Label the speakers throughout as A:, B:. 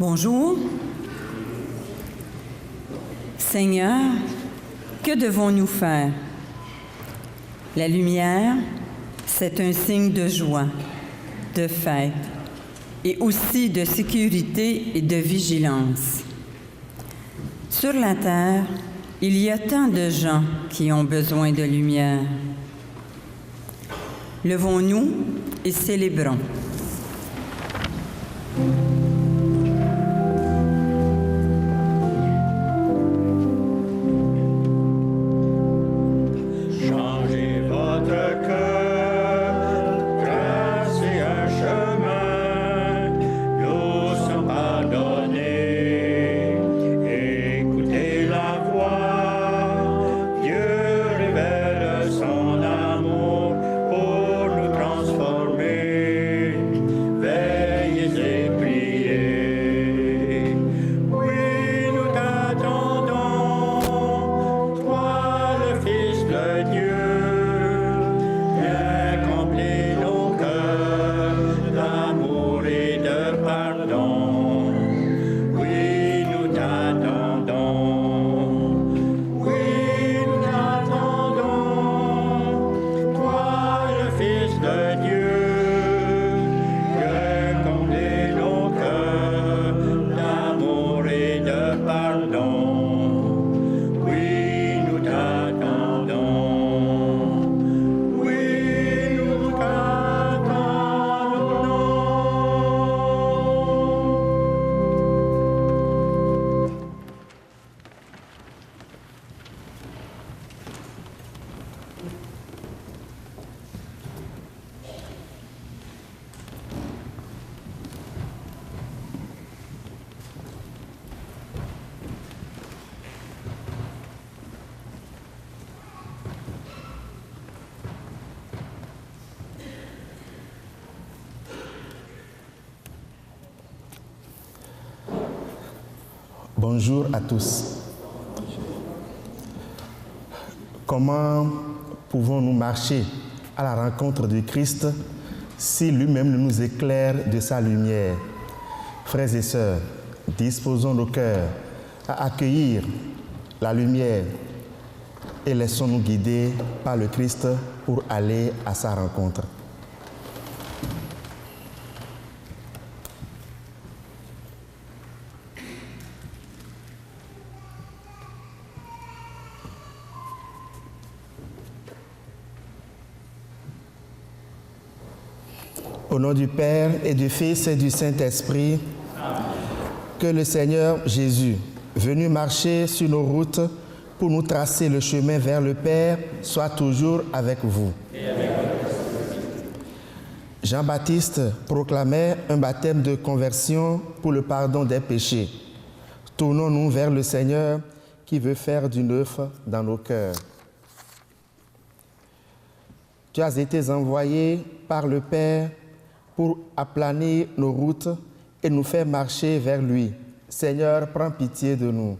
A: Bonjour. Seigneur, que devons-nous faire? La lumière, c'est un signe de joie, de fête et aussi de sécurité et de vigilance. Sur la terre, il y a tant de gens qui ont besoin de lumière. Levons-nous et célébrons.
B: Bonjour à tous. Comment pouvons-nous marcher à la rencontre du Christ si lui-même ne nous éclaire de sa lumière? Frères et sœurs, disposons nos cœurs à accueillir la lumière et laissons-nous guider par le Christ pour aller à sa rencontre. Au nom du Père et du Fils et du Saint-Esprit, que le Seigneur Jésus, venu marcher sur nos routes pour nous tracer le chemin vers le Père, soit toujours avec vous. Jean-Baptiste proclamait un baptême de conversion pour le pardon des péchés. Tournons-nous vers le Seigneur qui veut faire du neuf dans nos cœurs. Tu as été envoyé par le Père pour aplanir nos routes et nous faire marcher vers lui. Seigneur, prends pitié de nous.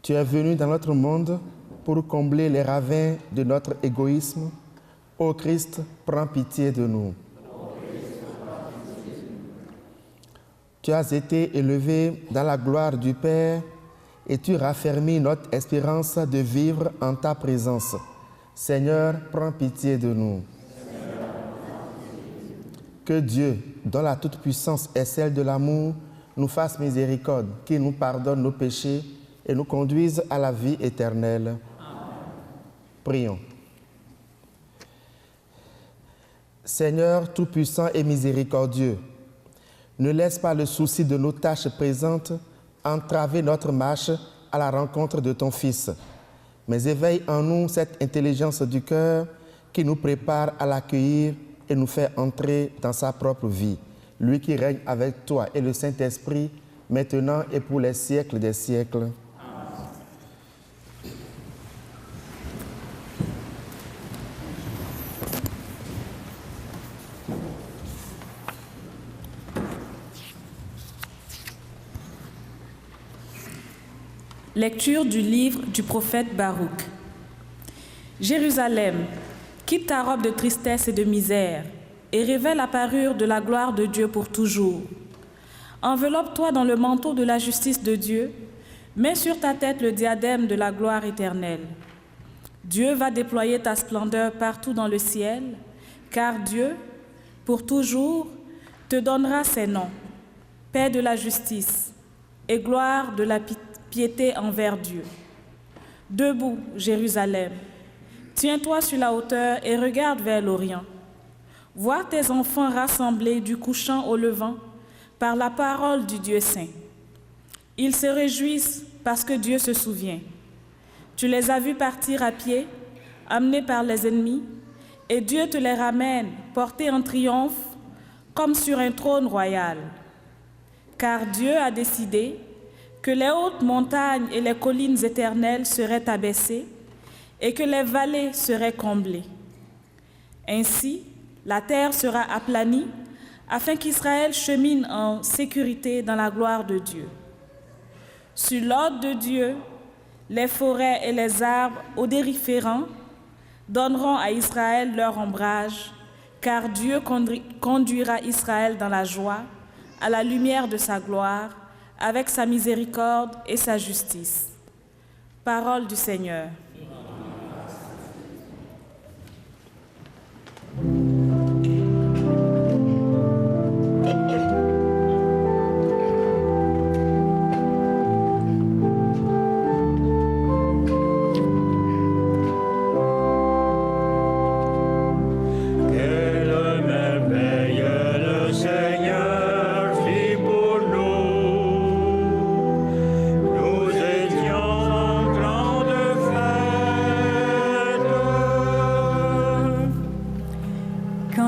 B: Tu es venu dans notre monde pour combler les ravins de notre égoïsme. Ô Christ, prends pitié de nous. Tu as été élevé dans la gloire du Père et tu raffermis notre espérance de vivre en ta présence. Seigneur, prends pitié de nous. Que Dieu, dont la toute-puissance est celle de l'amour, nous fasse miséricorde, qu'il nous pardonne nos péchés et nous conduise à la vie éternelle. Amen. Prions. Seigneur tout-puissant et miséricordieux, ne laisse pas le souci de nos tâches présentes entraver notre marche à la rencontre de ton Fils, mais éveille en nous cette intelligence du cœur qui nous prépare à l'accueillir et nous fait entrer dans sa propre vie, lui qui règne avec toi et le Saint-Esprit, maintenant et pour les siècles des siècles.
C: Lecture du livre du prophète Baruch. Jérusalem, quitte ta robe de tristesse et de misère, et révèle la parure de la gloire de Dieu pour toujours. Enveloppe-toi dans le manteau de la justice de Dieu, mets sur ta tête le diadème de la gloire éternelle. Dieu va déployer ta splendeur partout dans le ciel, car Dieu, pour toujours, te donnera ses noms, paix de la justice et gloire de la piété envers Dieu. Debout, Jérusalem, tiens-toi sur la hauteur et regarde vers l'Orient. Vois tes enfants rassemblés du couchant au levant par la parole du Dieu saint. Ils se réjouissent parce que Dieu se souvient. Tu les as vus partir à pied, amenés par les ennemis, et Dieu te les ramène, portés en triomphe, comme sur un trône royal. Car Dieu a décidé que les hautes montagnes et les collines éternelles seraient abaissées et que les vallées seraient comblées. Ainsi, la terre sera aplanie afin qu'Israël chemine en sécurité dans la gloire de Dieu. Sur l'ordre de Dieu, les forêts et les arbres odoriférants donneront à Israël leur ombrage, car Dieu conduira Israël dans la joie, à la lumière de sa gloire, avec sa miséricorde et sa justice. Parole du Seigneur.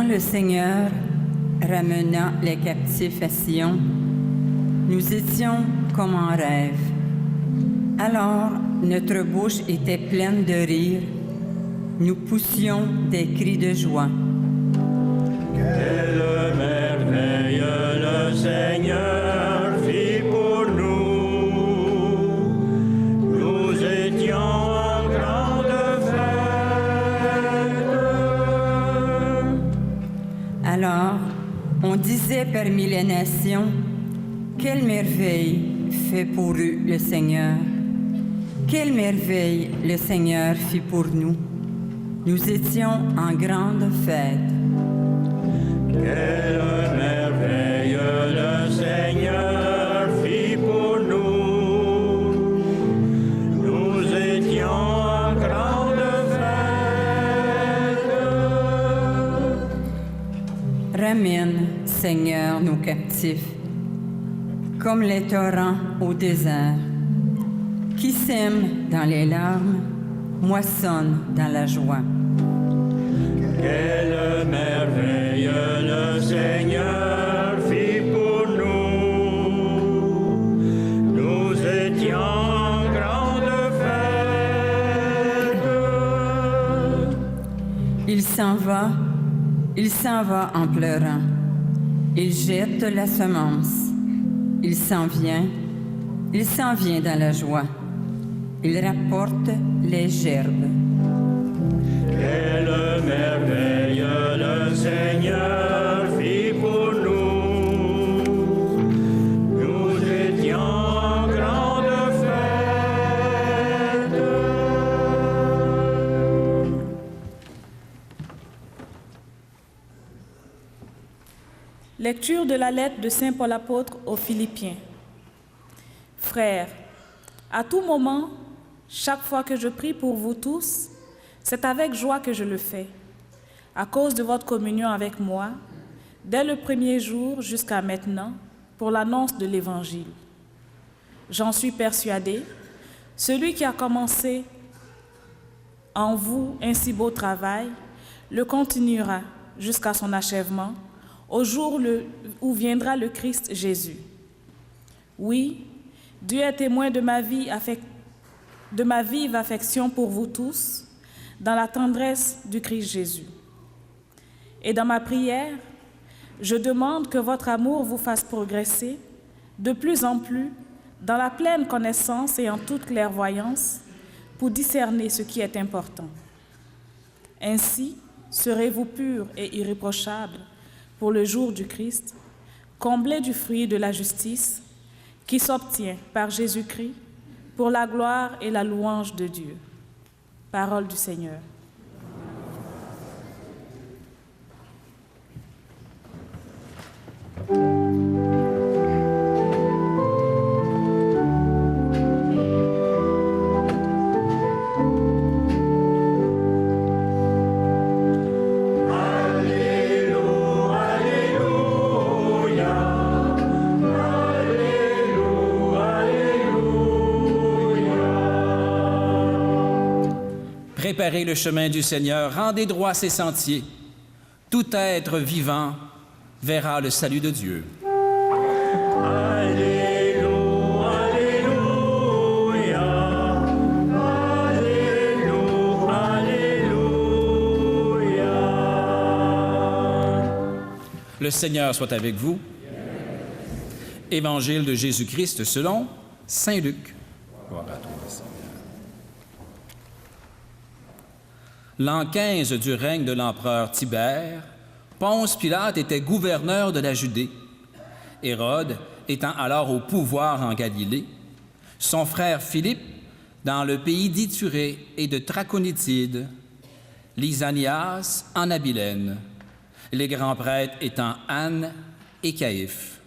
A: Le Seigneur ramena les captifs à Sion, nous étions comme en rêve. Alors notre bouche était pleine de rire, nous poussions des cris de joie.
D: Quelle merveille le Seigneur fit pour nous, nous étions en grande fête.
A: Alors, on disait parmi les nations, quelle merveille fait pour eux le Seigneur. Quelle merveille le Seigneur fit pour nous. Nous étions en grande fête.
D: Quelle merveille le Seigneur fit pour nous. Nous étions en grande fête.
A: Ramène, Seigneur, nos captifs, comme les torrents au désert, qui sème dans les larmes, moissonne dans la joie.
D: Quelle merveille le Seigneur fit pour nous. Nous étions en grande fête.
A: Il s'en va en pleurant. Il jette la semence. Il s'en vient dans la joie. Il rapporte les gerbes.
D: Quelle merveille le Seigneur fit pour nous. Nous étions en grande fête.
C: Lecture de la lettre de Saint Paul apôtre aux Philippiens. Frères, à tout moment, chaque fois que je prie pour vous tous, c'est avec joie que je le fais, à cause de votre communion avec moi, dès le premier jour jusqu'à maintenant, pour l'annonce de l'Évangile. J'en suis persuadé, celui qui a commencé en vous un si beau travail, le continuera jusqu'à son achèvement, au jour où viendra le Christ Jésus. Oui, Dieu est témoin de ma vive affection pour vous tous, dans la tendresse du Christ Jésus. Et dans ma prière, je demande que votre amour vous fasse progresser de plus en plus dans la pleine connaissance et en toute clairvoyance pour discerner ce qui est important. Ainsi, serez-vous purs et irréprochables pour le jour du Christ, comblés du fruit de la justice qui s'obtient par Jésus-Christ pour la gloire et la louange de Dieu. Parole du Seigneur.
E: Préparez le chemin du Seigneur, rendez droit ses sentiers. Tout être vivant verra le salut de Dieu.
D: Alléluia, Alléluia, Alléluia, Alléluia.
E: Le Seigneur soit avec vous. Évangile de Jésus-Christ selon saint Luc. Gloire à toi, Seigneur. L'an 15 du règne de l'empereur Tibère, Ponce Pilate était gouverneur de la Judée. Hérode étant alors au pouvoir en Galilée, son frère Philippe dans le pays d'Ithurée et de Trachonitide, Lysanias en Abilène, les grands prêtres étant Anne et Caïphe.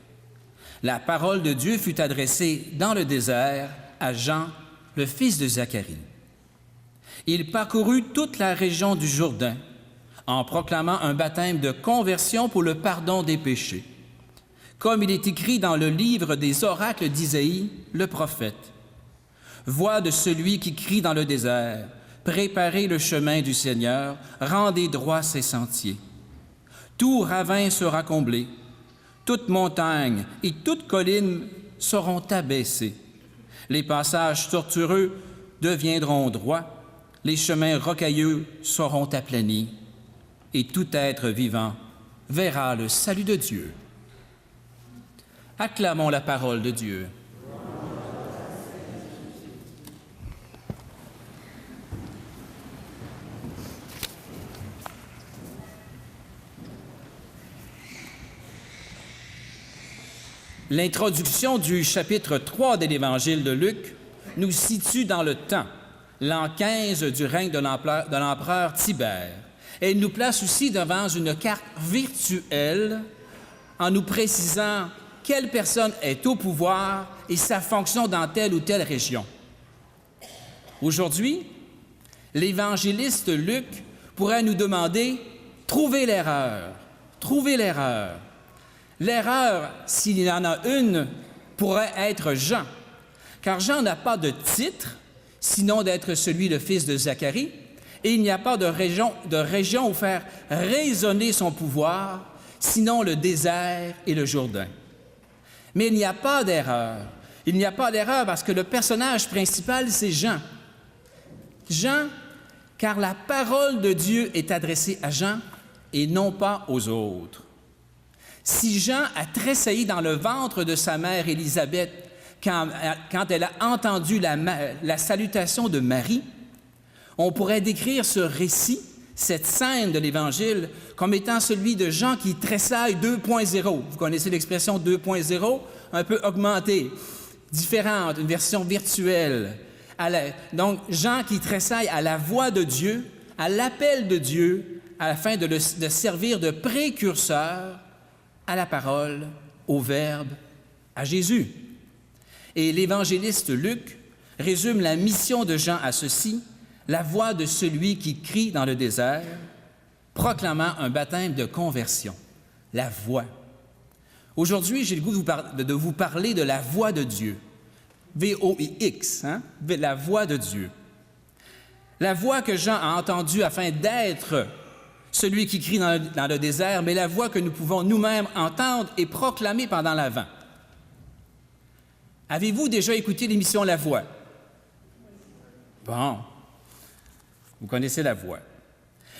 E: La parole de Dieu fut adressée dans le désert à Jean, le fils de Zacharie. Il parcourut toute la région du Jourdain en proclamant un baptême de conversion pour le pardon des péchés. Comme il est écrit dans le livre des oracles d'Isaïe, le prophète. Voix de celui qui crie dans le désert, préparez le chemin du Seigneur, rendez droit ses sentiers. Tout ravin sera comblé, toute montagne et toute colline seront abaissées. Les passages tortueux deviendront droits, les chemins rocailleux seront aplanis, et tout être vivant verra le salut de Dieu. Acclamons la parole de Dieu. L'introduction du chapitre 3 de l'Évangile de Luc nous situe dans le temps, l'an 15 du règne de l'empereur Tibère. Elle nous place aussi devant une carte virtuelle en nous précisant quelle personne est au pouvoir et sa fonction dans telle ou telle région. Aujourd'hui, l'évangéliste Luc pourrait nous demander « Trouvez l'erreur, trouvez l'erreur ». L'erreur, s'il y en a une, pourrait être Jean, car Jean n'a pas de titre, sinon d'être celui le fils de Zacharie, et il n'y a pas de région où faire résonner son pouvoir, sinon le désert et le Jourdain. Mais il n'y a pas d'erreur. Il n'y a pas d'erreur parce que le personnage principal, c'est Jean. Jean, car la parole de Dieu est adressée à Jean et non pas aux autres. Si Jean a tressailli dans le ventre de sa mère Élisabeth quand elle a entendu la salutation de Marie, on pourrait décrire ce récit, cette scène de l'Évangile, comme étant celui de Jean qui tressaille 2.0. Vous connaissez l'expression 2.0, un peu augmentée, différente, une version virtuelle. Donc, Jean qui tressaille à la voix de Dieu, à l'appel de Dieu, afin de servir de précurseur à la parole, au Verbe, à Jésus. Et l'évangéliste Luc résume la mission de Jean à ceci, la voix de celui qui crie dans le désert, proclamant un baptême de conversion, la voix. Aujourd'hui, j'ai le goût de vous parler de la voix de Dieu, V-O-I-X, la voix de Dieu. La voix que Jean a entendue afin d'être celui qui crie dans le désert, mais la voix que nous pouvons nous-mêmes entendre et proclamer pendant l'Avent. Avez-vous déjà écouté l'émission La Voix? Bon, vous connaissez la voix.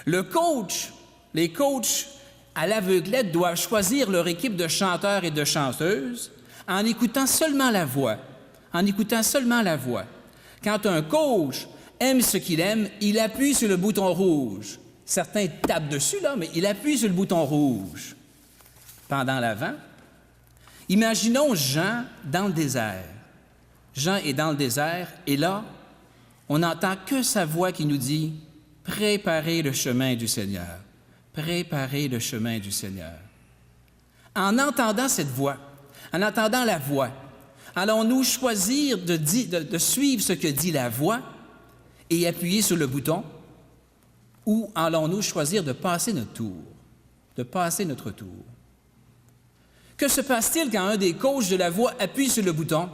E: Les coachs à l'aveuglette doivent choisir leur équipe de chanteurs et de chanteuses en écoutant seulement la voix. Quand un coach aime ce qu'il aime, il appuie sur le bouton rouge. Certains tapent dessus, là, mais il appuie sur le bouton rouge. pendant l'Avent. Imaginons Jean dans le désert. Jean est dans le désert et là, on n'entend que sa voix qui nous dit « Préparez le chemin du Seigneur. Préparez le chemin du Seigneur. » En entendant cette voix, en entendant la voix, allons-nous choisir de suivre ce que dit la voix et appuyer sur le bouton, ou allons-nous choisir de passer notre tour, de passer notre tour? Que se passe-t-il quand un des coachs de la voix appuie sur le bouton?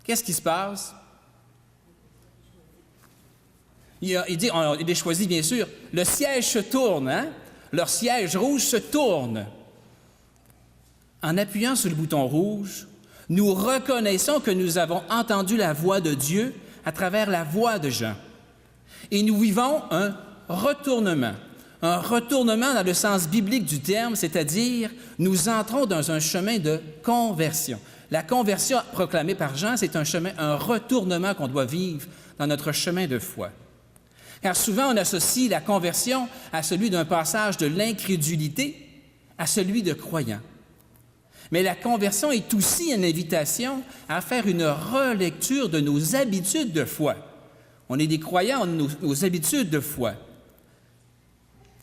E: Qu'est-ce qui se passe? Il est choisi, bien sûr. Le siège se tourne, hein? Leur siège rouge se tourne. En appuyant sur le bouton rouge, nous reconnaissons que nous avons entendu la voix de Dieu à travers la voix de Jean. Et nous vivons un retournement dans le sens biblique du terme, c'est-à-dire nous entrons dans un chemin de conversion. La conversion proclamée par Jean, c'est un retournement qu'on doit vivre dans notre chemin de foi. Car souvent, on associe la conversion à celui d'un passage de l'incrédulité à celui de croyant. Mais la conversion est aussi une invitation à faire une relecture de nos habitudes de foi. On est des croyants, nos habitudes de foi.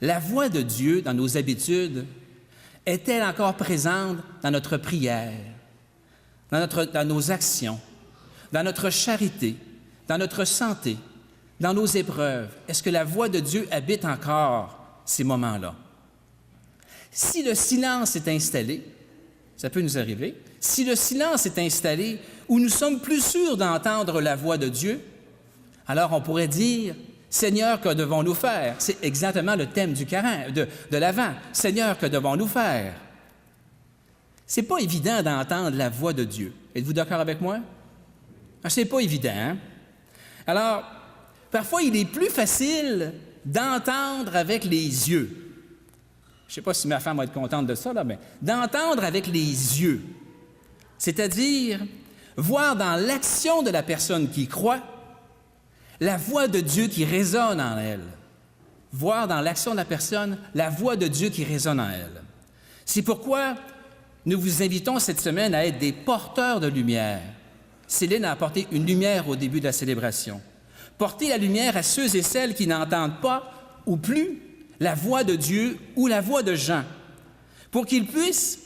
E: La voix de Dieu dans nos habitudes est-elle encore présente dans notre prière, dans nos actions, dans notre charité, dans notre santé, dans nos épreuves? Est-ce que la voix de Dieu habite encore ces moments-là? Si le silence est installé, ça peut nous arriver, si le silence est installé où nous sommes plus sûrs d'entendre la voix de Dieu, alors on pourrait dire, Seigneur, que devons-nous faire? C'est exactement le thème de l'Avent. Seigneur, que devons-nous faire? C'est pas évident d'entendre la voix de Dieu. Êtes-vous d'accord avec moi? C'est pas évident, hein? Alors, parfois, il est plus facile d'entendre avec les yeux. Je ne sais pas si ma femme va être contente de ça, là, mais d'entendre avec les yeux, c'est-à-dire voir dans l'action de la personne qui croit la voix de Dieu qui résonne en elle. Voir dans l'action de la personne la voix de Dieu qui résonne en elle. C'est pourquoi nous vous invitons cette semaine à être des porteurs de lumière. Céline a apporté une lumière au début de la célébration. Porter la lumière à ceux et celles qui n'entendent pas ou plus la voix de Dieu ou la voix de Jean, pour qu'ils puissent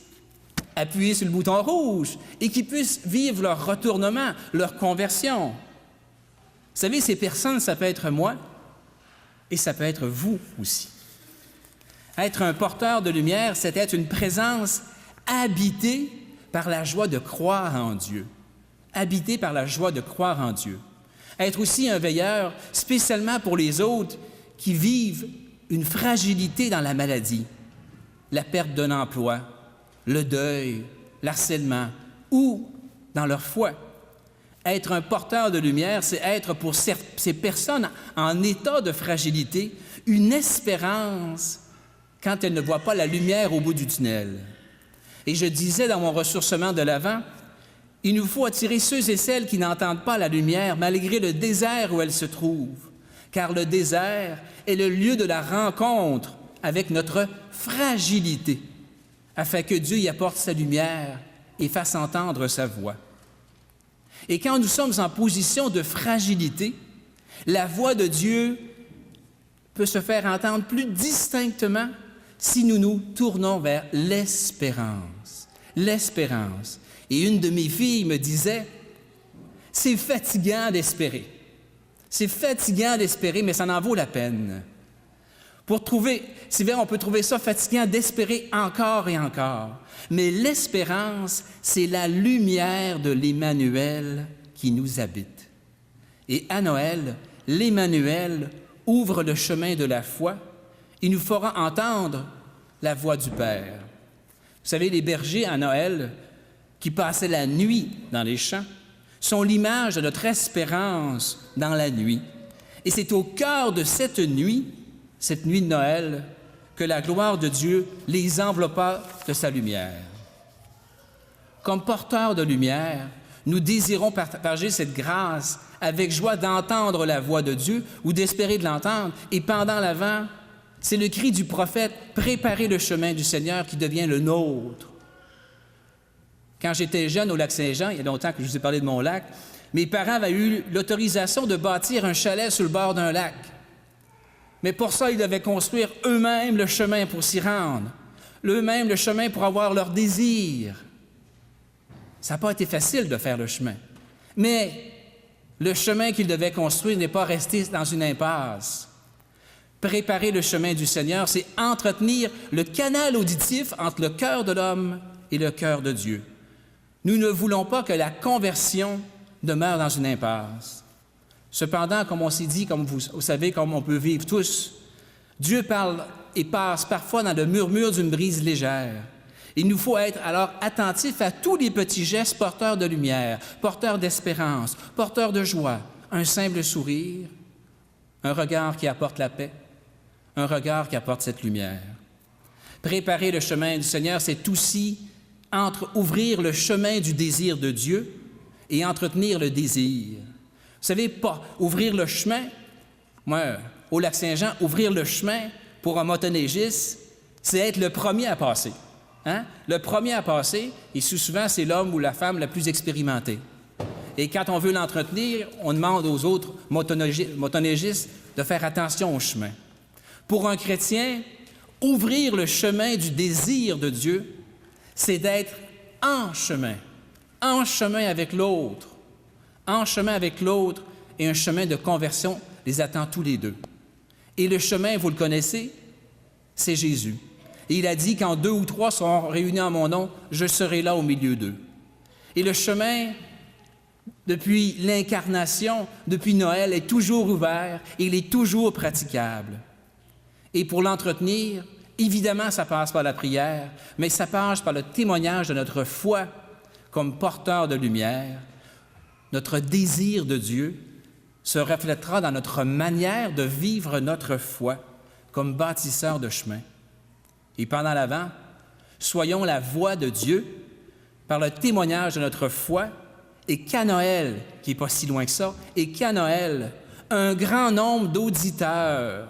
E: appuyer sur le bouton rouge et qu'ils puissent vivre leur retournement, leur conversion. Vous savez, ces personnes, ça peut être moi et ça peut être vous aussi. Être un porteur de lumière, c'est être une présence habitée par la joie de croire en Dieu. Habitée par la joie de croire en Dieu. Être aussi un veilleur, spécialement pour les autres qui vivent une fragilité dans la maladie, la perte d'un emploi, le deuil, l'harcèlement ou dans leur foi. Être un porteur de lumière, c'est être pour ces personnes en état de fragilité une espérance quand elles ne voient pas la lumière au bout du tunnel. Et je disais dans mon ressourcement de l'Avent, il nous faut attirer ceux et celles qui n'entendent pas la lumière malgré le désert où elles se trouvent, car le désert est le lieu de la rencontre avec notre fragilité, afin que Dieu y apporte sa lumière et fasse entendre sa voix. Et quand nous sommes en position de fragilité, la voix de Dieu peut se faire entendre plus distinctement si nous nous tournons vers l'espérance. L'espérance. Et une de mes filles me disait, « C'est fatigant d'espérer. C'est fatigant d'espérer, mais ça en vaut la peine. » C'est vrai, on peut trouver ça fatigant d'espérer encore et encore. Mais l'espérance, c'est la lumière de l'Emmanuel qui nous habite. Et à Noël, l'Emmanuel ouvre le chemin de la foi et nous fera entendre la voix du Père. Vous savez, les bergers à Noël qui passaient la nuit dans les champs sont l'image de notre espérance dans la nuit. Et c'est au cœur de cette nuit de Noël, que la gloire de Dieu les enveloppa de sa lumière. Comme porteurs de lumière, nous désirons partager cette grâce avec joie d'entendre la voix de Dieu ou d'espérer de l'entendre. Et pendant l'Avent, C'est le cri du prophète « Préparez le chemin du Seigneur » qui devient le nôtre. Quand j'étais jeune au Lac-Saint-Jean, il y a longtemps que je vous ai parlé de mon lac, mes parents avaient eu l'autorisation de bâtir un chalet sur le bord d'un lac. Mais pour ça, ils devaient construire eux-mêmes le chemin pour s'y rendre, eux-mêmes le chemin pour avoir leur désir. Ça n'a pas été facile de faire le chemin. Mais le chemin qu'ils devaient construire n'est pas resté dans une impasse. Préparer le chemin du Seigneur, c'est entretenir le canal auditif entre le cœur de l'homme et le cœur de Dieu. Nous ne voulons pas que la conversion demeure dans une impasse. Cependant, comme on s'est dit, comme vous savez, comme on peut vivre tous, Dieu parle et passe parfois dans le murmure d'une brise légère. Il nous faut être alors attentifs à tous les petits gestes porteurs de lumière, porteurs d'espérance, porteurs de joie, un simple sourire, un regard qui apporte la paix, un regard qui apporte cette lumière. Préparer le chemin du Seigneur, c'est aussi ouvrir le chemin du désir de Dieu et entretenir le désir. Vous savez, pas ouvrir le chemin, moi, au Lac-Saint-Jean, ouvrir le chemin pour un motoneigiste, c'est être le premier à passer. Hein? Le premier à passer, et souvent, c'est l'homme ou la femme la plus expérimentée. Et quand on veut l'entretenir, on demande aux autres motoneigistes de faire attention au chemin. Pour un chrétien, ouvrir le chemin du désir de Dieu, c'est d'être en chemin avec l'autre, et un chemin de conversion les attend tous les deux. Et le chemin, vous le connaissez, c'est Jésus. Et il a dit, quand 2 ou 3 seront réunis en mon nom, je serai là au milieu d'eux. Et le chemin, depuis l'incarnation, depuis Noël, est toujours ouvert et il est toujours praticable. Et pour l'entretenir, évidemment, ça passe par la prière, mais ça passe par le témoignage de notre foi comme porteur de lumière. Notre désir de Dieu se reflètera dans notre manière de vivre notre foi comme bâtisseur de chemin. Et pendant l'Avent, soyons la voix de Dieu par le témoignage de notre foi et qu'à Noël, qui n'est pas si loin que ça, et qu'à Noël, un grand nombre d'auditeurs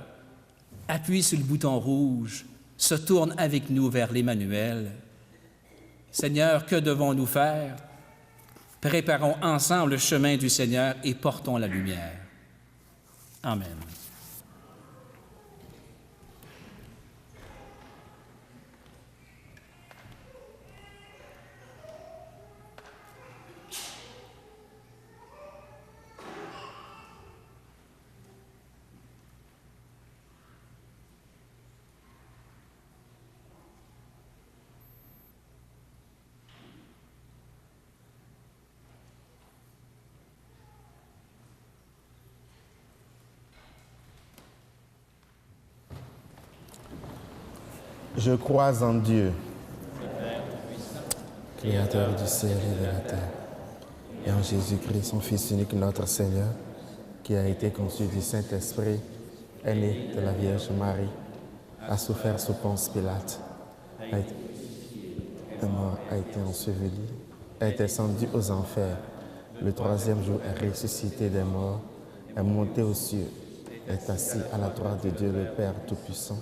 E: appuie sur le bouton rouge, se tourne avec nous vers l'Emmanuel. Seigneur, que devons-nous faire? Préparons ensemble le chemin du Seigneur et portons la lumière. Amen.
B: Je crois en Dieu, Créateur du ciel et de la terre, et en Jésus-Christ, son Fils unique, notre Seigneur, qui a été conçu du Saint-Esprit, est né de la Vierge Marie, a souffert sous Ponce Pilate, est mort, a été enseveli, est descendu aux enfers, le 3e jour est ressuscité des morts, est monté aux cieux, est assis à la droite de Dieu le Père Tout-Puissant.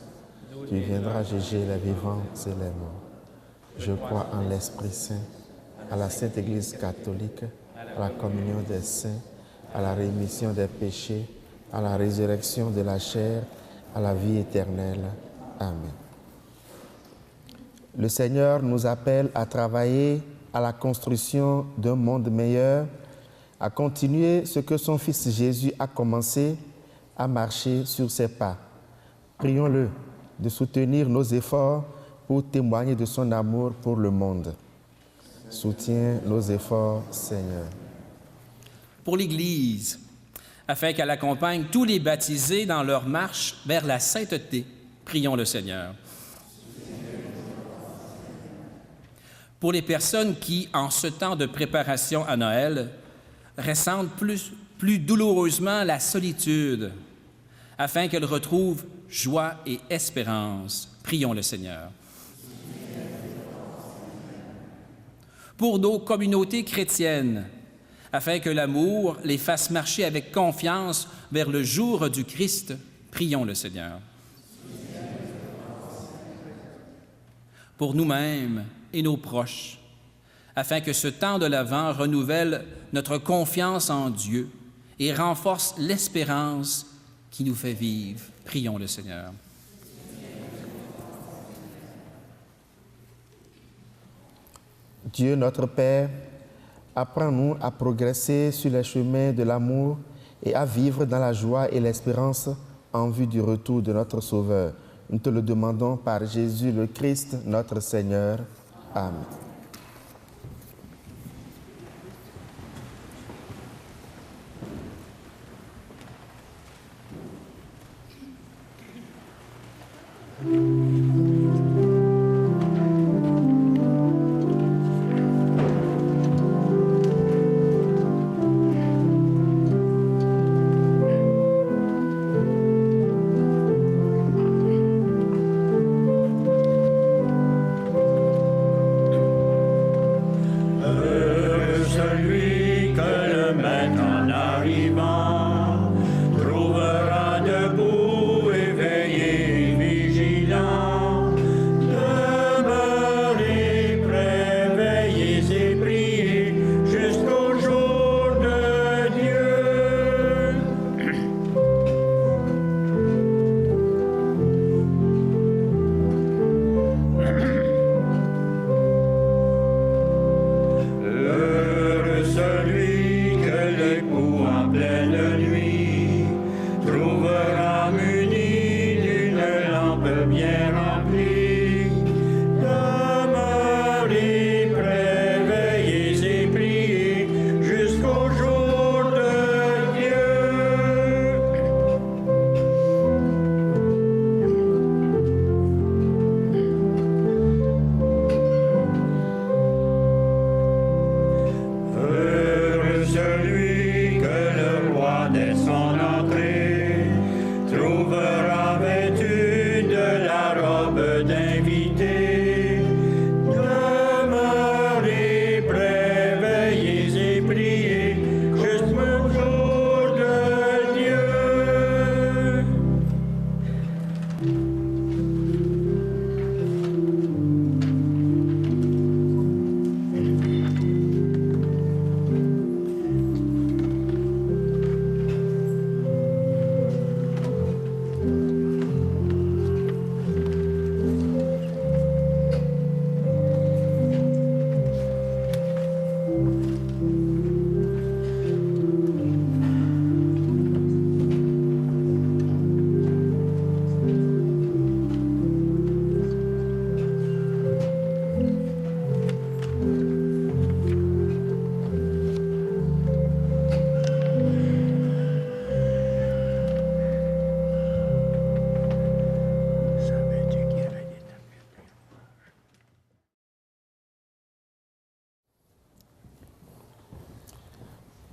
B: Tu viendras juger les vivants et les morts. Je crois en l'Esprit Saint, à la Sainte Église catholique, à la communion des saints, à la rémission des péchés, à la résurrection de la chair, à la vie éternelle. Amen. Le Seigneur nous appelle à travailler à la construction d'un monde meilleur, à continuer ce que son Fils Jésus a commencé, à marcher sur ses pas. Prions-le de soutenir nos efforts pour témoigner de son amour pour le monde. Soutiens nos efforts, Seigneur.
E: Pour l'Église, afin qu'elle accompagne tous les baptisés dans leur marche vers la sainteté, prions le Seigneur. Pour les personnes qui, en ce temps de préparation à Noël, ressentent plus douloureusement la solitude, afin qu'elles retrouvent joie et espérance. Prions le Seigneur. Pour nos communautés chrétiennes, afin que l'amour les fasse marcher avec confiance vers le jour du Christ, prions le Seigneur. pour nous-mêmes et nos proches, afin que ce temps de l'Avent renouvelle notre confiance en Dieu et renforce l'espérance qui nous fait vivre. Prions le Seigneur.
B: Dieu notre Père, apprends-nous à progresser sur les chemins de l'amour et à vivre dans la joie et l'espérance en vue du retour de notre Sauveur. Nous te le demandons par Jésus le Christ, notre Seigneur. Amen.
D: Celui que le maître en arrivant trouvera debout, éveillé, vigilant. Demeurez prêts, veillez et priez jusqu'au jour de Dieu. Heureux celui que l'époux en pleine nuit trouvera muni d'une lampe bien remplie. Demeurez prêts, veillez et priez jusqu'au jour de Dieu. Heureux celui que le roi dès son entrée trouvera vêtu de la robe d'invité. Demeurez prêts, veillez et priez jusqu'au jour de Dieu.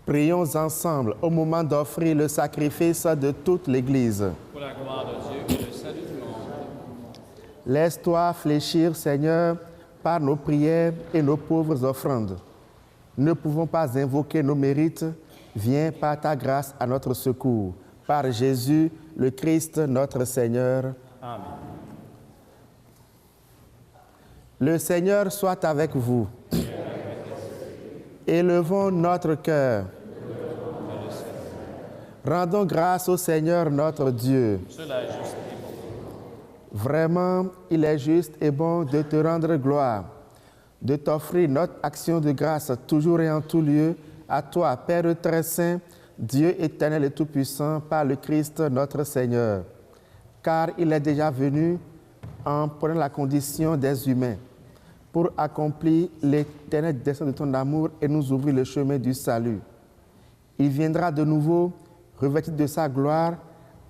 B: Prions ensemble au moment d'offrir le sacrifice de toute l'Église.
E: Pour la gloire de Dieu et le salut du monde.
B: Laisse-toi fléchir, Seigneur, par nos prières et nos pauvres offrandes. Ne pouvons pas invoquer nos mérites. Viens par ta grâce à notre secours. Par Jésus, le Christ, notre Seigneur.
E: Amen.
B: Le Seigneur soit avec vous. Élevons notre cœur. Rendons grâce au Seigneur notre Dieu.
E: Cela est juste et bon.
B: Vraiment, il est juste et bon de te rendre gloire, de t'offrir notre action de grâce toujours et en tout lieu, à toi, Père très saint, Dieu éternel et tout-puissant, par le Christ notre Seigneur. Car il est déjà venu en prenant la condition des humains, pour accomplir l'éternel dessein de ton amour et nous ouvrir le chemin du salut. Il viendra de nouveau, revêtu de sa gloire,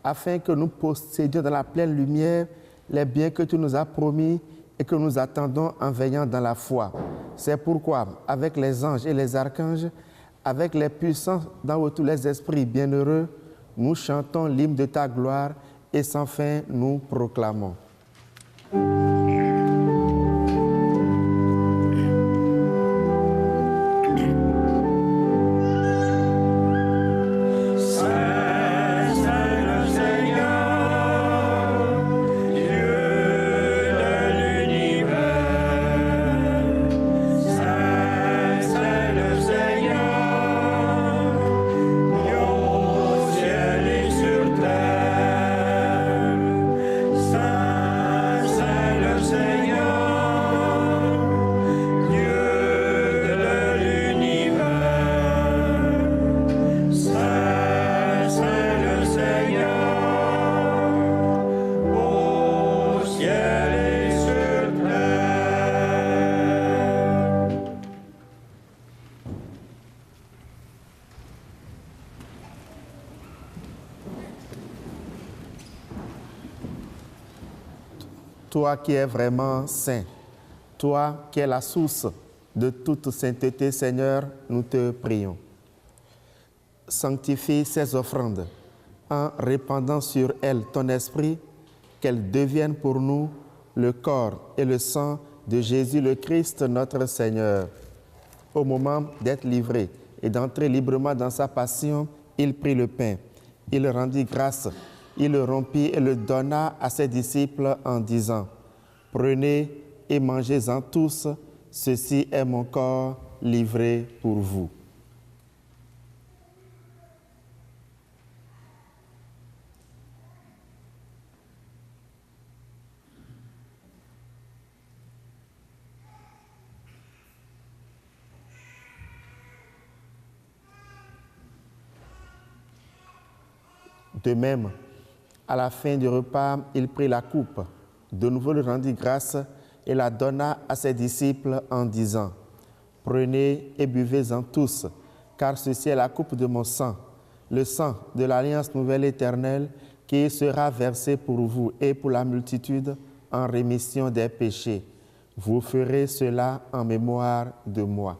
B: afin que nous possédions dans la pleine lumière les biens que tu nous as promis et que nous attendons en veillant dans la foi. C'est pourquoi, avec les anges et les archanges, avec les puissants d'en haut tous les esprits bienheureux, nous chantons l'hymne de ta gloire et sans fin nous proclamons.
D: Saint, Saint le Seigneur, Dieu de l'univers.
B: toi qui es vraiment saint, toi qui es la source de toute sainteté, Seigneur, nous te prions. Sanctifie ces offrandes en répandant sur elles ton esprit, qu'elles deviennent pour nous le corps et le sang de Jésus le Christ, notre Seigneur. Au moment d'être livré et d'entrer librement dans sa passion, il prit le pain, il rendit grâce, il le rompit et le donna à ses disciples en disant, « Prenez et mangez-en tous, ceci est mon corps livré pour vous. » De même, à la fin du repas, il prit la coupe, de nouveau le rendit grâce et la donna à ses disciples en disant, « Prenez et buvez-en tous, car ceci est la coupe de mon sang, le sang de l'Alliance nouvelle éternelle qui sera versé pour vous et pour la multitude en rémission des péchés. Vous ferez cela en mémoire de moi. »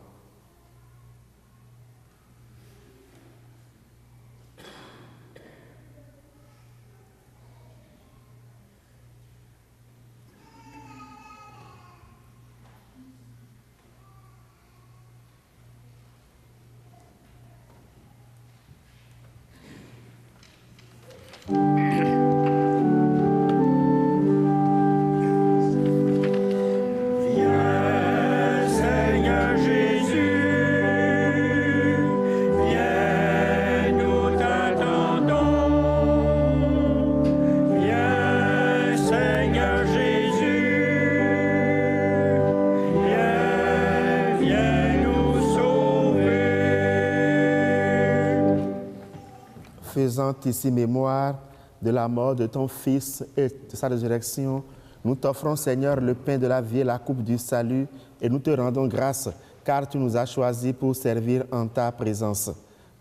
B: Faisant ici mémoire de la mort de ton Fils et de sa résurrection, nous t'offrons, Seigneur, le pain de la vie et la coupe du salut, et nous te rendons grâce, car tu nous as choisis pour servir en ta présence.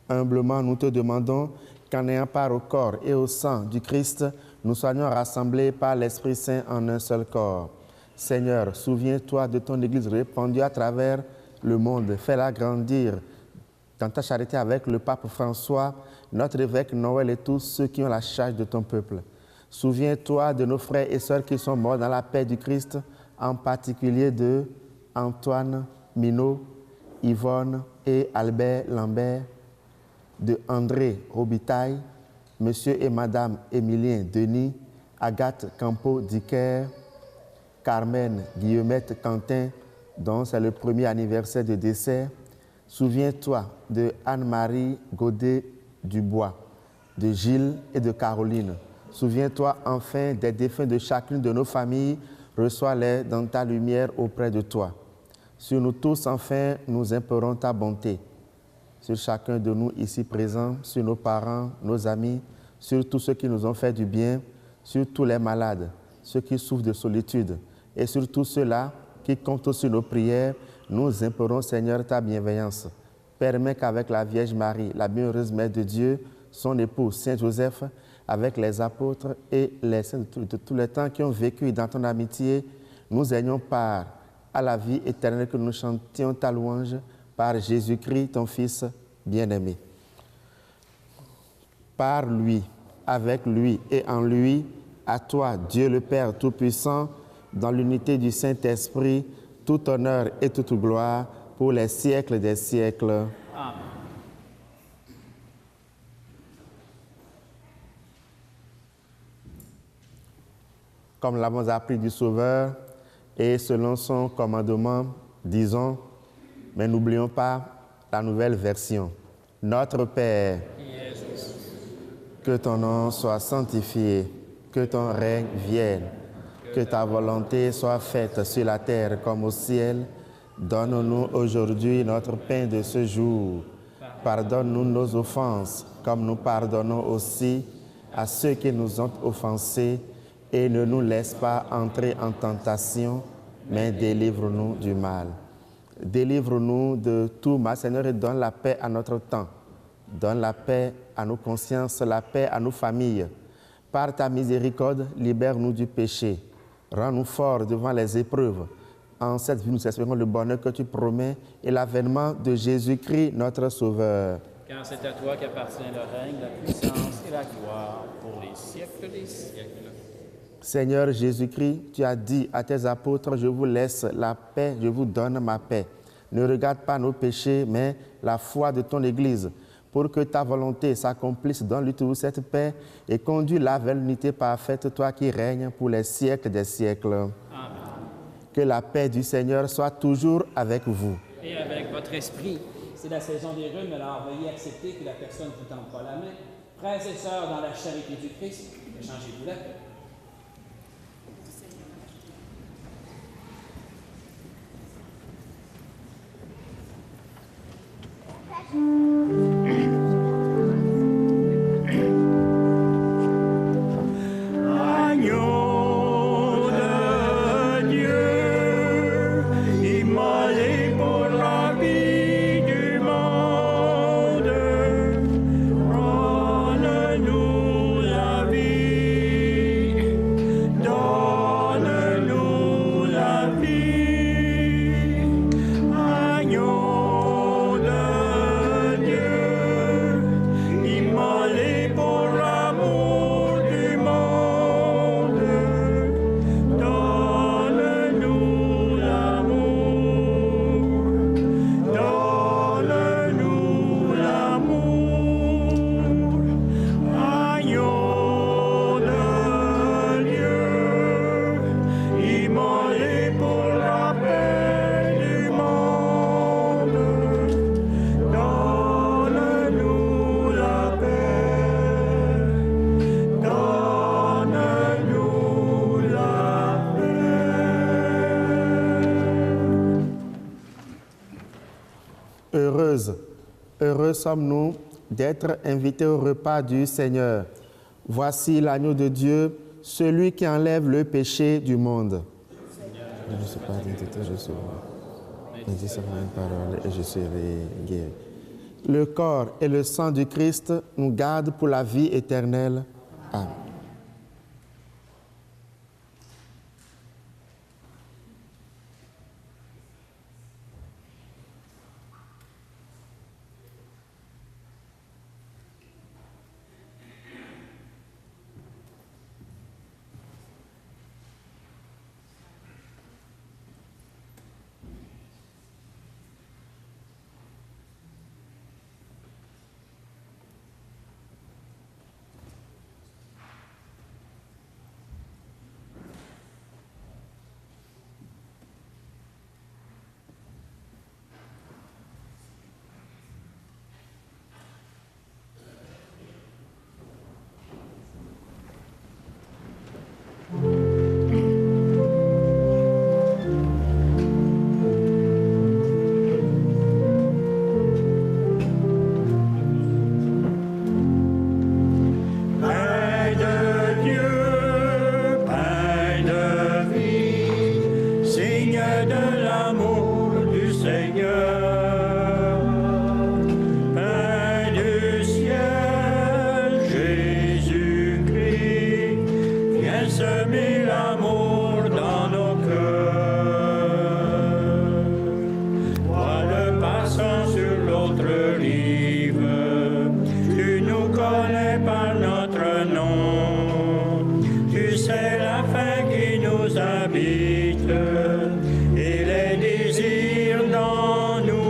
B: Humblement, nous te demandons qu'en ayant part au corps et au sang du Christ, nous soyons rassemblés par l'Esprit Saint en un seul corps. Seigneur, souviens-toi de ton Église répandue à travers le monde. Fais-la grandir dans ta charité avec le pape François, notre évêque Noël et tous ceux qui ont la charge de ton peuple. Souviens-toi de nos frères et sœurs qui sont morts dans la paix du Christ, en particulier de Antoine Minot, Yvonne et Albert Lambert, de André Robitaille, Monsieur et Madame Émilien Denis, Agathe Campo-Dicker, Carmen Guillemette Quentin, dont c'est le premier anniversaire de décès. Souviens-toi de Anne-Marie Godet-Dubois, de Gilles et de Caroline. Souviens-toi enfin des défunts de chacune de nos familles. Reçois-les dans ta lumière auprès de toi. Sur nous tous, enfin, nous implorons ta bonté. Sur chacun de nous ici présents, sur nos parents, nos amis, sur tous ceux qui nous ont fait du bien, sur tous les malades, ceux qui souffrent de solitude, et sur tous ceux-là qui comptent sur nos prières, nous implorons, Seigneur, ta bienveillance. Permets qu'avec la Vierge Marie, la bienheureuse Mère de Dieu, son époux Saint Joseph, avec les apôtres et les saints de tous les temps qui ont vécu dans ton amitié, nous ayons part à la vie éternelle, que nous chantions ta louange par Jésus-Christ, ton Fils bien-aimé. Par lui, avec lui et en lui, à toi, Dieu le Père Tout-Puissant, dans l'unité du Saint-Esprit, tout honneur et toute gloire pour les siècles des siècles.
E: Amen.
B: Comme l'avons appris du Sauveur, et selon son commandement, disons, mais n'oublions pas la nouvelle version. Notre Père, que ton nom soit sanctifié, que ton règne vienne, que ta volonté soit faite sur la terre comme au ciel. Donne-nous aujourd'hui notre pain de ce jour. Pardonne-nous nos offenses, comme nous pardonnons aussi à ceux qui nous ont offensés. Et ne nous laisse pas entrer en tentation, mais délivre-nous du mal. Délivre-nous de tout mal, Seigneur, et donne la paix à notre temps. Donne la paix à nos consciences, la paix à nos familles. Par ta miséricorde, libère-nous du péché. Rends-nous forts devant les épreuves. En cette vie, nous espérons le bonheur que tu promets et l'avènement de Jésus-Christ, notre Sauveur.
E: Car c'est à toi qu'appartient le règne, la puissance et la gloire pour les siècles des siècles.
B: Seigneur Jésus-Christ, tu as dit à tes apôtres, je vous laisse la paix, je vous donne ma paix. Ne regarde pas nos péchés, mais la foi de ton Église, pour que ta volonté s'accomplisse dans lui toute cette paix et conduis-la vers l'unité parfaite, toi qui règnes pour les siècles des siècles.
E: Amen.
B: Que la paix du Seigneur soit toujours avec vous.
E: Et avec votre esprit. C'est la saison des rhumes, alors veuillez accepter que la personne ne vous tende pas la main. Frères et sœurs, dans la charité du Christ, échangez-vous la paix.
D: Agneau de Dieu, immolé pour la vie du monde, donne-nous la vie, donne-nous la vie. Agneau de Dieu, immolé pour l'amour du monde, donne-nous l'amour, donne-nous l'amour. Agneau de Dieu, immolé pour la paix du monde, donne-nous la paix, donne-nous la paix.
B: Heureux sommes-nous d'être invités au repas du Seigneur. Voici l'agneau de Dieu, celui qui enlève le péché du monde. Je ne suis pas digne de te recevoir, mais dis seulement une parole et je serai guéri. Le corps et le sang du Christ nous gardent pour la vie éternelle. Amen.
D: Pain de Dieu, pain de vie, signe de l'amour du Seigneur. Pain du ciel, Jésus-Christ, viens semer l'amour dans nos cœurs. Toi le passant sur l'autre rive, tu nous connais par notre nom. Tu sais la faim qui nous habite et les désirs dans nous.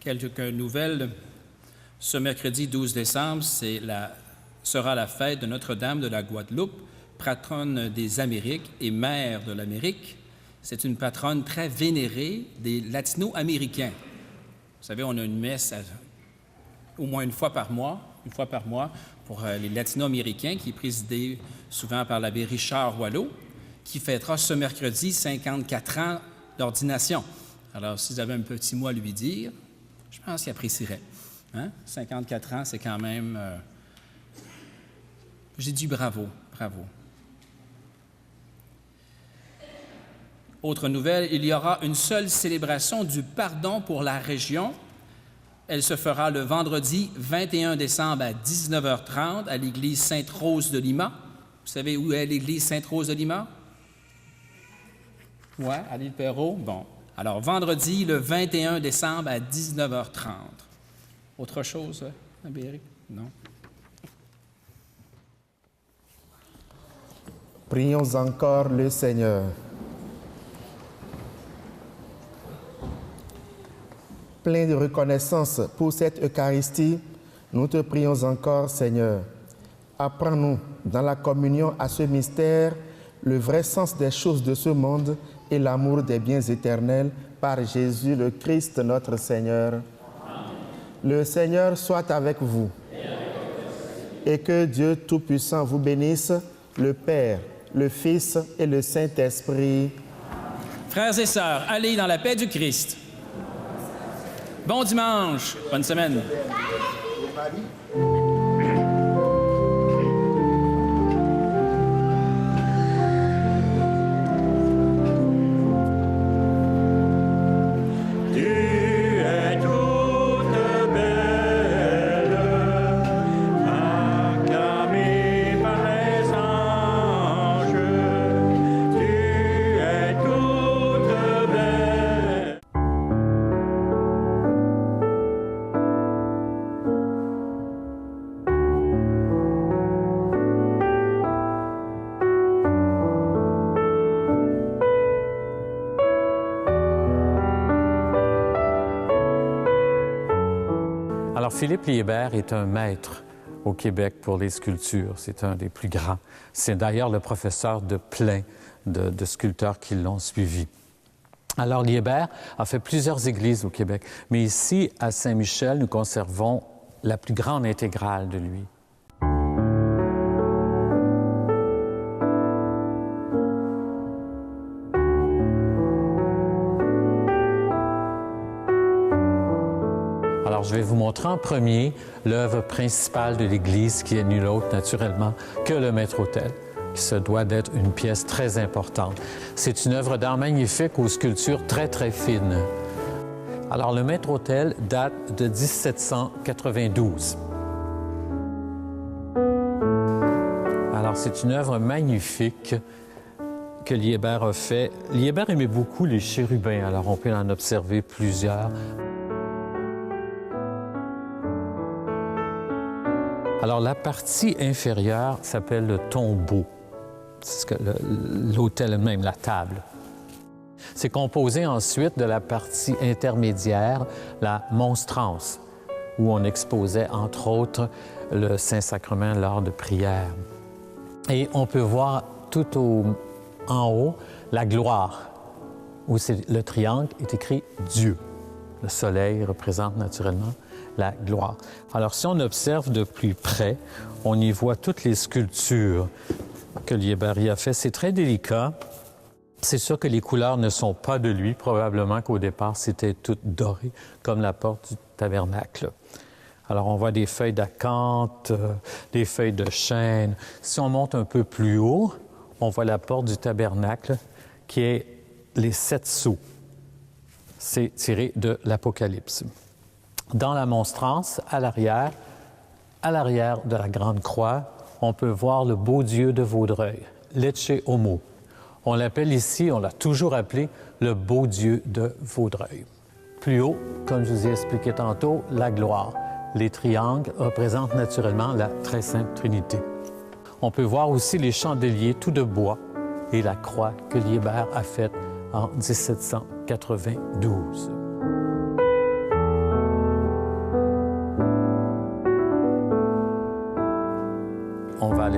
E: Quelques nouvelles. Ce mercredi 12 décembre, sera la fête de Notre-Dame de la Guadeloupe, patronne des Amériques et mère de l'Amérique. C'est une patronne très vénérée des latino-américains. Vous savez, on a une messe au moins une fois par mois pour les latino-américains, qui est présidée souvent par l'abbé Richard Wallot, qui fêtera ce mercredi 54 ans d'ordination. Alors, si vous avez un petit mot à lui dire, je pense qu'il apprécierait. Hein? 54 ans, c'est quand même... J'ai dit bravo, bravo. Autre nouvelle, il y aura une seule célébration du pardon pour la région. Elle se fera le vendredi 21 décembre à 19h30 à l'église Sainte-Rose de Lima. Vous savez où est l'église Sainte-Rose de Lima? Oui, à l'île Perrot. Bon. Alors, vendredi, le 21 décembre à 19h30. Autre chose, Abbé-Éric? Non?
B: Prions encore le Seigneur. Plein de reconnaissance pour cette Eucharistie, nous te prions encore, Seigneur. Apprends-nous dans la communion à ce mystère le vrai sens des choses de ce monde et l'amour des biens éternels par Jésus le Christ notre Seigneur. Le Seigneur soit avec vous et que Dieu Tout-Puissant vous bénisse, le Père, le Fils et le Saint-Esprit.
E: Frères et sœurs, allez dans la paix du Christ. Bon dimanche, bonne semaine.
F: Alors, Philippe Liébert est un maître au Québec pour les sculptures. C'est un des plus grands. C'est d'ailleurs le professeur de plein de sculpteurs qui l'ont suivi. Alors, Liébert a fait plusieurs églises au Québec, mais ici, à Saint-Michel, nous conservons la plus grande intégrale de lui. Alors, je vais vous montrer en premier l'œuvre principale de l'Église, qui est nulle autre, naturellement, que le maître-autel, qui se doit d'être une pièce très importante. C'est une œuvre d'art magnifique aux sculptures très, très fines. Alors, le maître-autel date de 1792. Alors, c'est une œuvre magnifique que Liébert a fait. Liébert aimait beaucoup les chérubins, alors on peut en observer plusieurs. Alors, la partie inférieure s'appelle le tombeau. C'est ce que l'autel même, la table. C'est composé ensuite de la partie intermédiaire, la monstrance, où on exposait, entre autres, le Saint-Sacrement lors de prières. Et on peut voir tout en haut la gloire, où le triangle est écrit Dieu. Le soleil représente naturellement la gloire. Alors, si on observe de plus près, on y voit toutes les sculptures que Liébert a fait. C'est très délicat. C'est sûr que les couleurs ne sont pas de lui. Probablement qu'au départ, c'était tout doré, comme la porte du tabernacle. Alors, on voit des feuilles d'acanthe, des feuilles de chêne. Si on monte un peu plus haut, on voit la porte du tabernacle, qui est les 7 sceaux. C'est tiré de l'Apocalypse. Dans la monstrance, à l'arrière de la grande croix, on peut voir le beau Dieu de Vaudreuil, l'Ecce Homo. On l'appelle ici, on l'a toujours appelé, le beau Dieu de Vaudreuil. Plus haut, comme je vous ai expliqué tantôt, la gloire. Les triangles représentent naturellement la Très Sainte Trinité. On peut voir aussi les chandeliers tout de bois et la croix que Liébert a faite en 1792.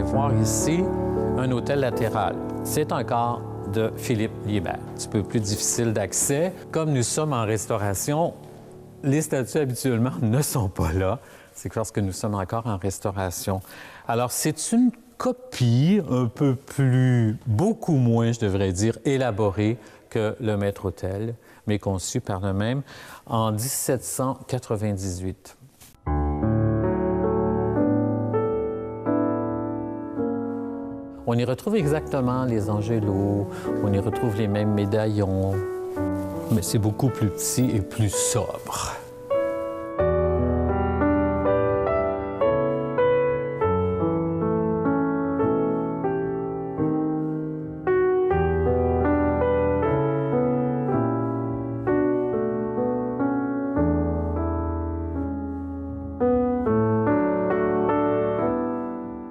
F: voir ici un autel latéral. C'est un corps de Philippe Liébert, un petit peu plus difficile d'accès. Comme nous sommes en restauration, les statues habituellement ne sont pas là. C'est parce que nous sommes encore en restauration. Alors, c'est une copie un peu plus, beaucoup moins, je devrais dire, élaborée que le maître-autel, mais conçu par le même en 1798. On y retrouve exactement les angélos, on y retrouve les mêmes médaillons, mais c'est beaucoup plus petit et plus sobre.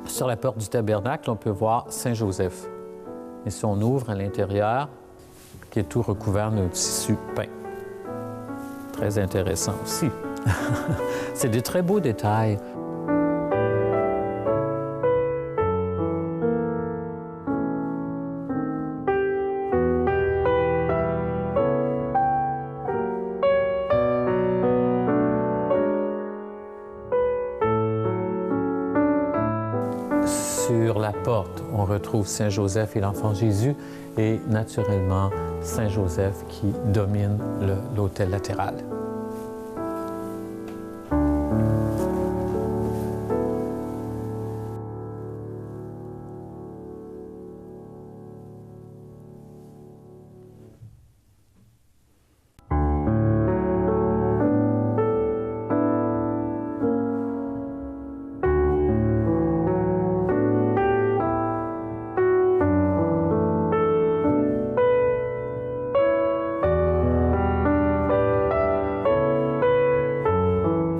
F: Sur la porte du tabernacle, on peut voir Saint-Joseph. Et si on ouvre à l'intérieur, qui est tout recouvert d'un tissu peint. Très intéressant aussi. C'est des très beaux détails. Sur la porte, on retrouve Saint-Joseph et l'enfant Jésus et naturellement Saint-Joseph qui domine l'autel latéral.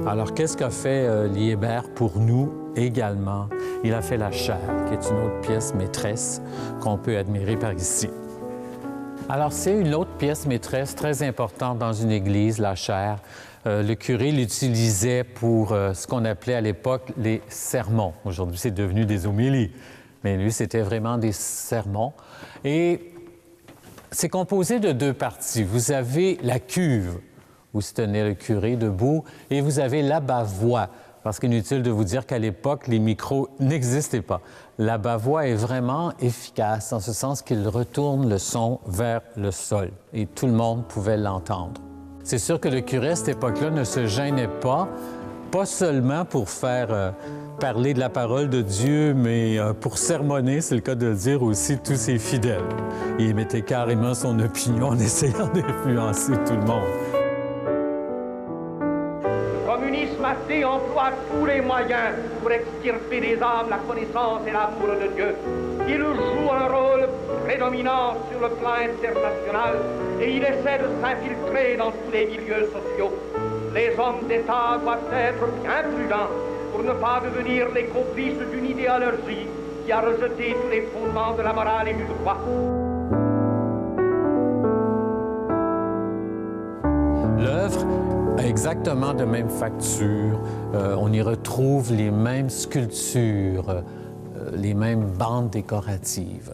F: Alors, qu'est-ce qu'a fait Liébert pour nous également? Il a fait la chaire, qui est une autre pièce maîtresse qu'on peut admirer par ici. Alors, c'est une autre pièce maîtresse très importante dans une église, la chaire. Le curé l'utilisait pour ce qu'on appelait à l'époque les sermons. Aujourd'hui, c'est devenu des homélies. Mais lui, c'était vraiment des sermons. Et c'est composé de deux parties. Vous avez la cuve, où se tenait le curé debout, et vous avez l'abat-voix, parce qu'inutile de vous dire qu'à l'époque, les micros n'existaient pas. L'abat-voix est vraiment efficace, en ce sens qu'il retourne le son vers le sol, et tout le monde pouvait l'entendre. C'est sûr que le curé, à cette époque-là, ne se gênait pas seulement pour faire parler de la parole de Dieu, mais pour sermonner, c'est le cas de le dire, aussi tous ses fidèles. Il mettait carrément son opinion en essayant d'influencer tout le monde.
G: Le communisme athée emploie tous les moyens pour extirper des âmes la connaissance et l'amour de Dieu. Il joue un rôle prédominant sur le plan international et il essaie de s'infiltrer dans tous les milieux sociaux. Les hommes d'État doivent être bien prudents pour ne pas devenir les complices d'une idéologie qui a rejeté tous les fondements de la morale et du droit.
F: L'œuvre a exactement de même facture. On y retrouve les mêmes sculptures, les mêmes bandes décoratives.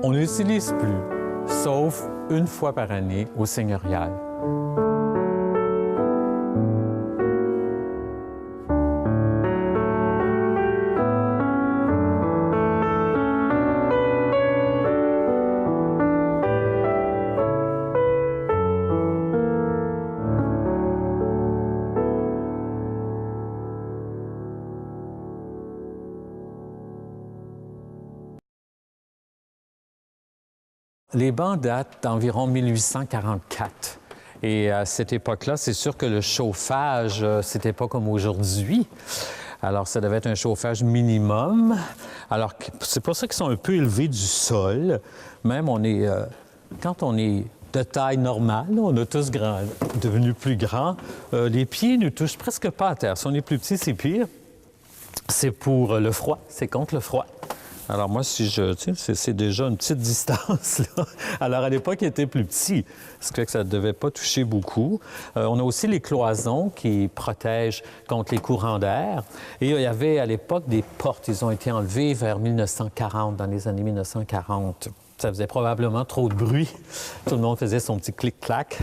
F: On ne l'utilise plus, sauf une fois par année au seigneurial. Les bancs datent d'environ 1844. Et à cette époque-là, c'est sûr que le chauffage, c'était pas comme aujourd'hui. Alors, ça devait être un chauffage minimum. Alors, c'est pour ça qu'ils sont un peu élevés du sol. Même, quand on est de taille normale, on a tous devenu plus grands, les pieds ne touchent presque pas à terre. Si on est plus petit, c'est pire. C'est pour le froid, c'est contre le froid. Alors moi, c'est déjà une petite distance, là. Alors à l'époque, il était plus petit, ce qui fait que ça ne devait pas toucher beaucoup. On a aussi les cloisons qui protègent contre les courants d'air. Et il y avait à l'époque des portes, ils ont été enlevées vers 1940, dans les années 1940. Ça faisait probablement trop de bruit. Tout le monde faisait son petit clic-clac.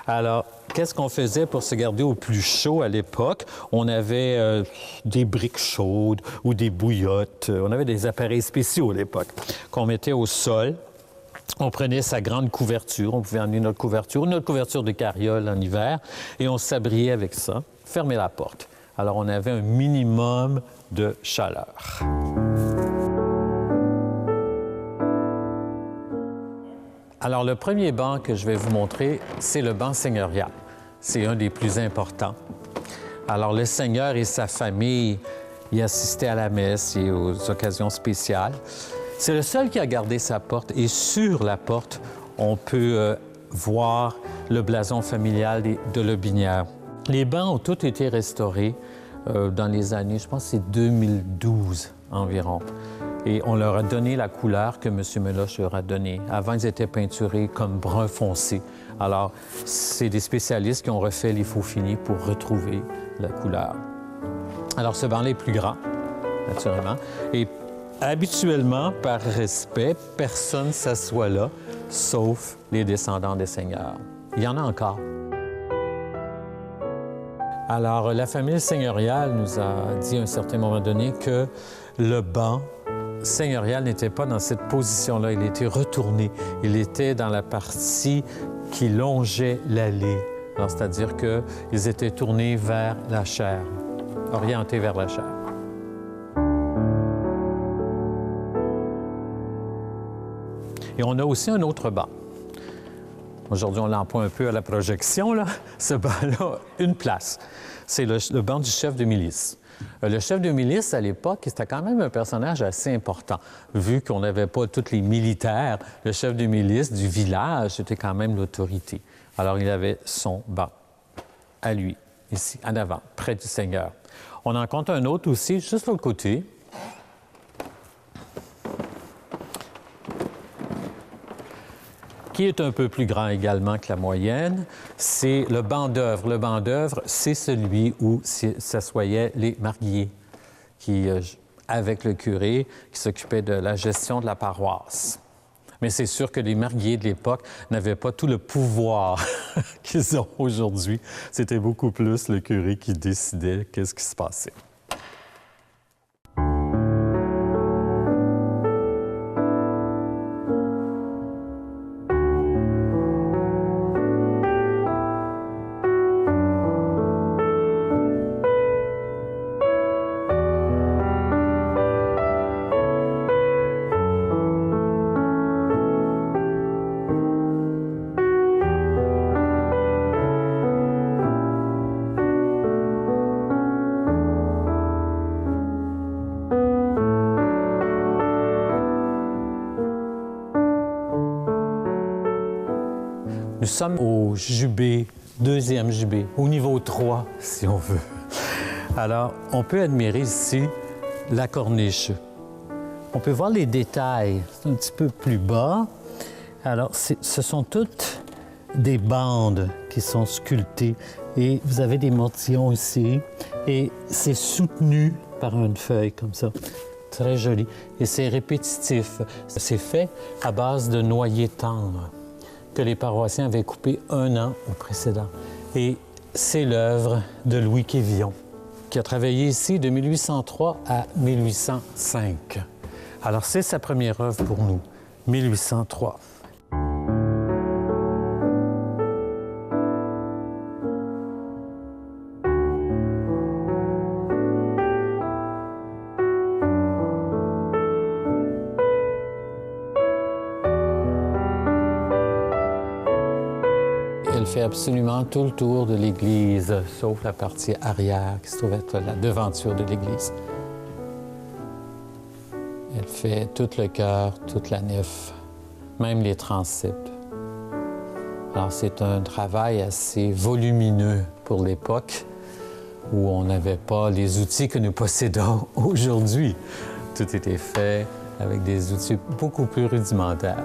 F: Alors, qu'est-ce qu'on faisait pour se garder au plus chaud à l'époque? On avait des briques chaudes ou des bouillottes. On avait des appareils spéciaux à l'époque qu'on mettait au sol. On prenait sa grande couverture. On pouvait emmener notre couverture de carriole en hiver, et on s'abriait avec ça. Fermer la porte. Alors, on avait un minimum de chaleur. Alors, le premier banc que je vais vous montrer, c'est le banc seigneurial. C'est un des plus importants. Alors, le seigneur et sa famille y assistaient à la messe et aux occasions spéciales. C'est le seul qui a gardé sa porte, et sur la porte, on peut voir le blason familial de Lotbinière. Les bancs ont tous été restaurés dans les années, je pense que c'est 2012 environ. Et on leur a donné la couleur que M. Meloche leur a donnée. Avant, ils étaient peinturés comme brun foncé. Alors, c'est des spécialistes qui ont refait les faux finis pour retrouver la couleur. Alors, ce banc-là est plus grand, naturellement. Et habituellement, par respect, personne ne s'assoit là, sauf les descendants des seigneurs. Il y en a encore. Alors, la famille seigneuriale nous a dit à un certain moment donné que le banc seigneurial n'était pas dans cette position-là. Il était retourné. Il était dans la partie qui longeait l'allée. Alors, c'est-à-dire qu'ils étaient tournés vers la chaire, orientés vers la chaire. Et on a aussi un autre banc. Aujourd'hui, on l'emploie un peu à la projection, là. Ce banc-là, une place. C'est le banc du chef de milice. Le chef de milice, à l'époque, c'était quand même un personnage assez important. Vu qu'on n'avait pas tous les militaires, le chef de milice du village, c'était quand même l'autorité. Alors, il avait son banc à lui, ici, en avant, près du Seigneur. On en compte un autre aussi, juste de l'autre côté. Qui est un peu plus grand également que la moyenne, c'est le banc d'œuvre. Le banc d'œuvre, c'est celui où s'assoyaient les mariés, avec le curé, qui s'occupaient de la gestion de la paroisse. Mais c'est sûr que les mariés de l'époque n'avaient pas tout le pouvoir qu'ils ont aujourd'hui. C'était beaucoup plus le curé qui décidait qu'est-ce qui se passait. Nous sommes au jubé, deuxième jubé, au niveau 3, si on veut. Alors, on peut admirer ici la corniche. On peut voir les détails. C'est un petit peu plus bas. Alors, ce sont toutes des bandes qui sont sculptées. Et vous avez des mortillons ici. Et c'est soutenu par une feuille comme ça. Très joli. Et c'est répétitif. C'est fait à base de noyer tendre que les paroissiens avaient coupé 1 an au précédent. Et c'est l'œuvre de Louis Quévillon, qui a travaillé ici de 1803 à 1805. Alors, c'est sa première œuvre pour nous, 1803. elle fait absolument tout le tour de l'église, sauf la partie arrière qui se trouve être la devanture de l'église. Elle fait tout le chœur, toute la nef, même les transepts. Alors, c'est un travail assez volumineux pour l'époque où on n'avait pas les outils que nous possédons aujourd'hui. Tout était fait avec des outils beaucoup plus rudimentaires.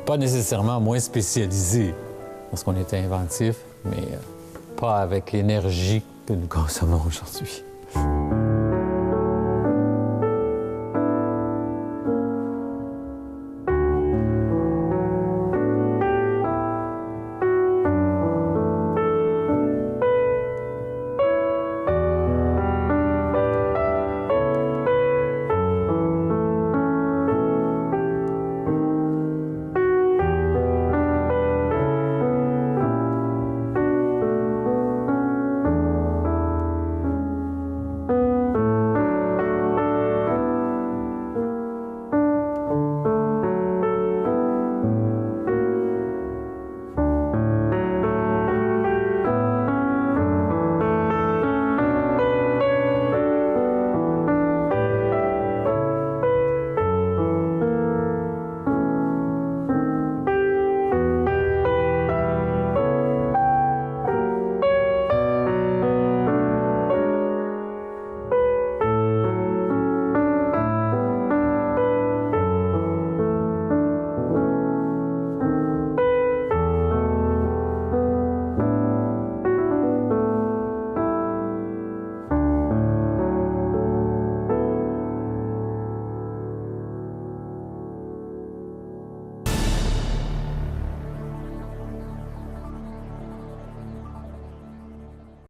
F: Pas nécessairement moins spécialisés, parce qu'on était inventifs, mais pas avec l'énergie que nous consommons aujourd'hui.